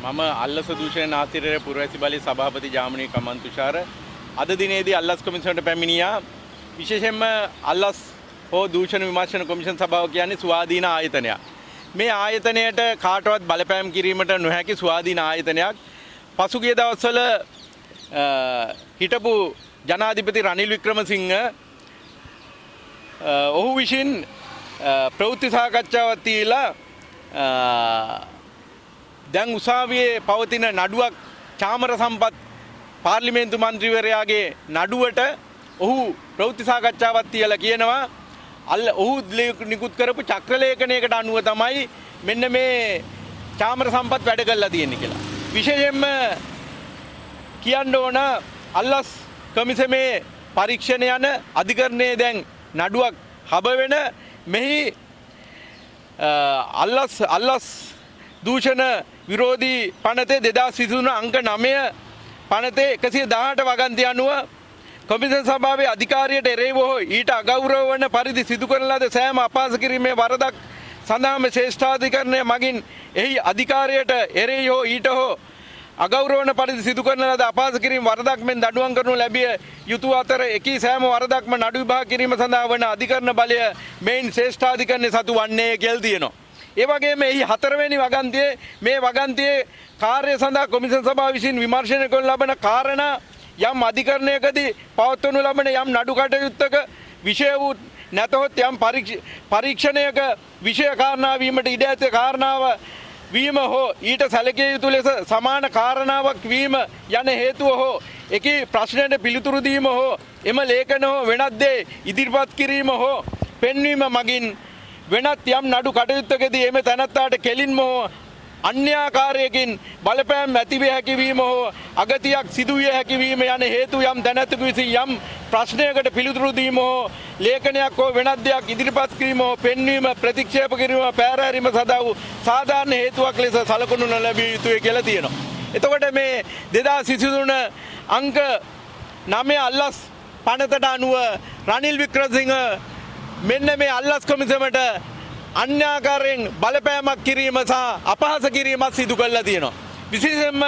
මම අල්ලස දූෂණ නාතිරේ පුරවැසි බලයේ සභාපති ජාමනී කමන් තුෂාර අද දිනේදී අල්ලස් කොමිසමට පැමිණියා. විශේෂයෙන්ම අල්ලස් හෝ දූෂණ විමර්ශන කොමිෂන් සභාව කියන්නේ ස්වාධීන ආයතනයක්. මේ ආයතනයට කාටවත් බලපෑම් කිරීමට නොහැකි ස්වාධීන ආයතනයක්. පසුගිය දවස්වල හිටපු ජනාධිපති රනිල් වික්‍රමසිංහ ඔහු විසින් ප්‍රවෘත්ති සාකච්ඡාවක් තියලා දැන් උසාවියේ පවතින නඩුවක් චාමර සම්පත් පාර්ලිමේන්තු මන්ත්‍රීවරයාගේ නඩුවට ඔහු ප්‍රවෘත්ති සාකච්ඡාවක් තියලා කියනවා ඔහු නිකුත් කරපු චක්‍රලේඛනයකට අනුව තමයි මෙන්න මේ චාමර සම්පත් වැඩ කරලා තියෙන්නේ කියලා. විශේෂයෙන්ම කියන්න ඕන අල්ලස් කොමිසමේ පරීක්ෂණ යන අධිකරණයේ දැන් නඩුවක් හබ වෙන මෙහි අල්ලස් දූෂණ විරෝධී පනතේ 2023 අංක 9 පනතේ 118 වගන්ති අනුව කොමිෂන් සභාවේ අධිකාරියට එරෙහිව හෝ ඊට අගෞරව වන පරිදි සිදු කරන ලද සෑම අපහාස කිරීමේ වරදක් සඳහාම ශ්‍රේෂ්ඨාධිකරණය මගින් එහි අධිකාරියට එරෙහි හෝ ඊට හෝ අගෞරව වන පරිදි සිදු කරන ලද අපහාස කිරීම වරදක් මෙන් දඬුවම් කරනු ලැබිය යුතු අතර එකී සෑම වරදක්ම නඩු විභාග කිරීම සඳහා වන අධිකරණ බලය මෙයින් ශ්‍රේෂ්ඨාධිකරණය සතු වන්නේ කියලා තියෙනවා. ඒ වගේම එහි හතරවෙනි වගන්තියේ මේ වගන්තියේ කාර්ය සඳහා කොමිෂන් සභාව විසින් විමර්ශනය කරන ලබන කාරණා යම් අධිකරණයකදී පවත්වනු ලබන යම් නඩු කටයුත්තක විෂය වූ නැතහොත් යම් පරීක්ෂණයක විෂය කාරණා වීමට ඉඩ ඇති කාරණාව වීම හෝ ඊට සැලකිය යුතු ලෙස සමාන කාරණාවක් වීම යන හේතුව හෝ එකී ප්‍රශ්නයට පිළිතුරු දීම හෝ එම ලේඛන හෝ වෙනත් දේ ඉදිරිපත් කිරීම හෝ පෙන්වීම මගින් වෙනත් යම් නඩු කටයුත්තකදී එම තැනැත්තාට කෙලින්ම හෝ අන්‍යාකාරයකින් බලපෑම් ඇතිවිය හැකිවීම හෝ අගතියක් සිදුවිය හැකිවීම යන හේතු යම් දැනැත්තෙකු විසින් යම් ප්‍රශ්නයකට පිළිතුරු දීම හෝ ලේඛනයක් හෝ වෙනත් දෙයක් ඉදිරිපත් කිරීම හෝ පෙන්වීම ප්‍රතික්ෂේප කිරීම පැහැරීම සඳහා වූ සාධාරණ හේතුවක් ලෙස සලකනු ලැබිය යුතුයි කියලා තියෙනවා. එතකොට මේ 2023 අංක 9 අල්ලස් පනතට අනුව රනිල් වික්‍රමසිංහ මෙන්න මේ අල්ලස් කොමිසමට අන්‍යාකාරයෙන් බලපෑමක් කිරීම සහ අපහාස කිරීමක් සිදු කරලා තියෙනවා. විශේෂයෙන්ම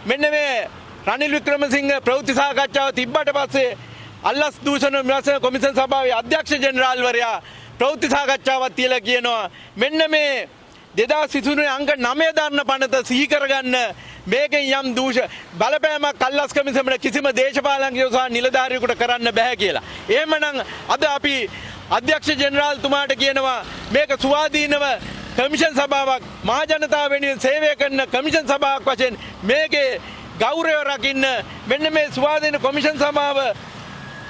මෙන්න මේ රනිල් වික්‍රමසිංහ ප්‍රවෘත්ති සාකච්ඡාව තිබ්බට පස්සේ අල්ලස් දූෂණ විමර්ශන කොමිෂන් සභාවේ අධ්‍යක්ෂ ජෙනරාල්වරයා ප්‍රවෘත්ති සාකච්ඡාවක් තියලා කියනවා මෙන්න මේ 2023 අංක 9 දරන පනත සිහි කරගන්න මේකෙන් යම් බලපෑමක් අල්ලස් කොමිසමට කිසිම දේශපාලනිකයෝ සහ නිලධාරියෙකුට කරන්න බෑ කියලා. එහෙමනම් අද අපි අධ්‍යක්ෂ ජෙනරාල්තුමාට කියනවා මේක ස්වාධීනව කමිෂන් සභාවක් මහ ජනතාව වෙනුවෙන් සේවය කරන කමිෂන් සභාවක් වශයෙන් මේකේ ගෞරවය රකින්න මෙන්න මේ ස්වාධීන කොමිෂන් සභාව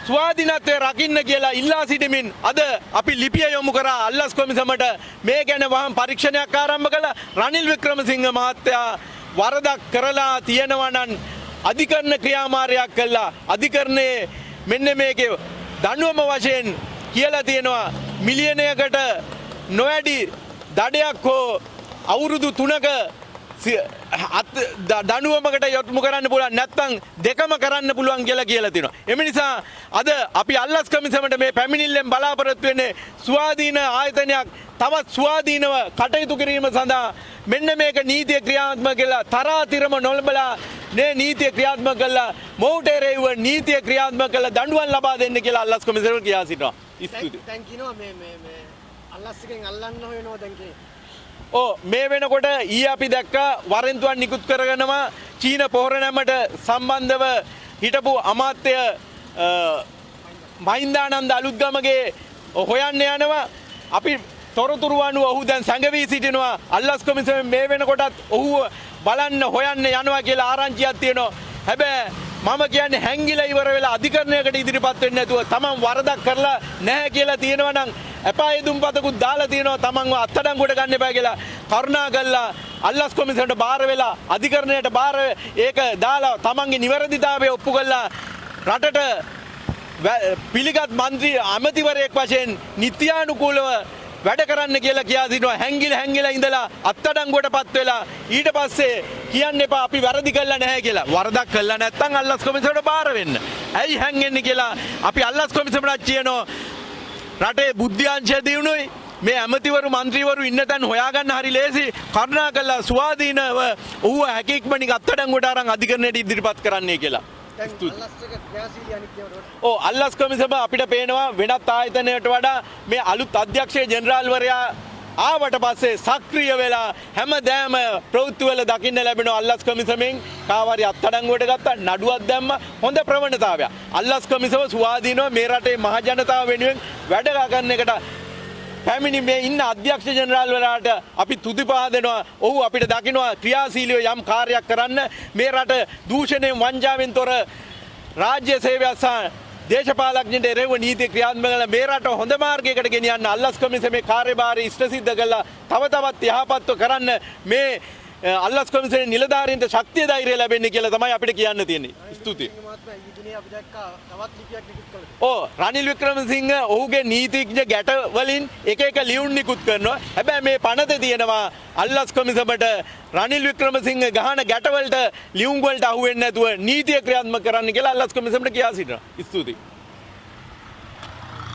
ස්වාධීනත්වය රකින්න කියලා ඉල්ලා සිටමින් අද අපි ලිපිය යොමු කරා අල්ලස් කොමිසමට මේ ගැන වහම් පරීක්ෂණයක් ආරම්භ කළා. රනිල් වික්‍රමසිංහ මහත්තයා වරදක් කරලා තියෙනවා නම් අධිකරණ ක්‍රියාමාර්ගයක් කළා. අධිකරණයේ මෙන්න මේකේ දඬුවම වශයෙන් කියලා තියෙනවා මිලියනයකට නොවැඩි දඩයක් හෝ අවුරුදු 3ක දඬුවමකට යොමු කරන්න පුළුවන් නැත්නම් දෙකම කරන්න පුළුවන් කියලා තියෙනවා. එම නිසා අද අපි අල්ලස් කොමිසමට මේ පැමිණිල්ලෙන් බලාපොරොත්තු වෙන්නේ ස්වාධීන ආයතනයක් තවත් ස්වාධීනව කටයුතු කිරීම සඳහා මෙන්න මේක නීතිය ක්‍රියාත්මක කළා තරාතිරම නොලබලා මේ නීතිය ක්‍රියාත්මක කළා මොහුට එරෙහිව නීතිය ක්‍රියාත්මක කළා දඬුවම් ලබා දෙන්න කියලා අල්ලස් කොමිසමට කියා සිටිනවා. දැන් කියනවා මේ අල්ලස්ගෙන් අල්ලන්න හොයනවා දැන් මේ වෙනකොට ඊයේ අපි දැක්කා වරෙන්තුවක් නිකුත් කරගෙනම චීන පොහොර නැමට සම්බන්ධව හිටපු අමාත්‍ය මහින්දානන්ද අලුත්ගමගේ හොයන්න යනවා. අපි තොරතුරු අනුව ඔහු දැන් සැඟවී සිටිනවා. අල්ලස් කොමිසම මේ වෙනකොටත් ඔහුව බලන්න හොයන්න යනවා කියලා ආරංචියක් තියෙනවා. හැබැයි මම කියන්නේ හැංගිලා ඉවර වෙලා අධිකරණයකට ඉදිරිපත් වෙන්නේ නැතුව තමන් වරදක් කරලා නැහැ කියලා තියෙනවා නම් එපායේ දුම්පතකුත් දාලා තියෙනවා තමන්ව අත්අඩංගුවට ගන්න එපා කියලා කරුණා කළා අල්ලස් කොමිසමට බාර වෙලා අධිකරණයට බාර ඒක දාලා තමන්ගේ නිවැරදිතාවය ඔප්පු කළා රටට පිළිගත් മന്ത്രി අමතිවරයෙක් වශයෙන් නිත්‍යානුකූලව වැඩ කරන්න කියලා කියා සිටිනවා. හැංගිලා ඉඳලා අත්අඩංගුවටපත් වෙලා ඊට පස්සේ කියන්න එපා අපි වැරදි කළා නැහැ කියලා. වරදක් කළා නැත්නම් අල්ලස් කොමිසමට බාර වෙන්න. ඇයි හැංගෙන්නේ කියලා අපි අල්ලස් කොමිසමට කියනවා. රටේ බුද්ධ්‍යාංශය දිනුනොයි මේ ඇමතිවරු මන්ත්‍රීවරු ඉන්න තැන් හොයාගන්න හරි ලේසි. කරුණාකරලා ස්වාධීනව ඌව හැකියක්මනින් අත්අඩංගුවට අරන් අධිකරණයට ඉදිරිපත් කරන්නයි කියලා. දැන් අල්ලස් එක ක්‍රියාශීලී අනිත්‍යවට ඔව් අල්ලස් කොමිසම අපිට පේනවා වෙනත් ආයතනයට වඩා මේ අලුත් අධ්‍යක්ෂ ජෙනරාල්වරයා ආවට පස්සේ සක්‍රිය වෙලා හැමදාම ප්‍රවෘත්තිවල දකින්න ලැබෙන අල්ලස් කොමිසමෙන් කාවාරි අත්අඩංගුවට ගත්තා නඩුවක් දැම්ම හොඳ ප්‍රවණතාවයක්. අල්ලස් කොමිසම ස්වාධීනව මේ රටේ මහ ජනතාව වෙනුවෙන් වැඩ කරන එකට පැමිණි මේ ඉන්න අධ්‍යක්ෂ ජෙනරාල්වරයාට අපි තුති පහදනවා. ඔහු අපිට දකිනවා ක්‍රියාශීලීව යම් කාර්යයක් කරන්න මේ රට දූෂණයෙන් වංචාවෙන් තොර රාජ්‍ය සේවයක් සහ දේශපාලඥයන්ට එරෙහිව නීති ක්‍රියාත්මක කළ මේ රට හොඳ මාර්ගයකට ගෙනියන්න අල්ලස් කොමිසමේ කාර්යභාරය ඉෂ්ට සිද්ධ කළා තව තවත් යහපත්ව කරන්න මේ අල්ලස් කොමිසමේ නිලධාරීන්ට ශක්තිය ධෛර්යය ලැබෙන්නේ කියලා තමයි අපිට කියන්න තියෙන්නේ. ස්තුතියි. මහත්මයා ඊදිනේ අපි දැක්කා තවත් ලිපියක් නිකුත් කළා. ඕ රනිල් වික්‍රමසිංහ ඔහුගේ නීතිඥ ගැට වලින් එක එක ලියුම් නිකුත් කරනවා. හැබැයි මේ පනතේ තියෙනවා අල්ලස් කොමිසමට රනිල් වික්‍රමසිංහ ගහන ගැටවලට ලියුම් වලට අහු වෙන්නේ නැතුව නීතිය ක්‍රියාත්මක කරන්න කියලා අල්ලස් කොමිසමට කියා සිටිනවා. ස්තුතියි.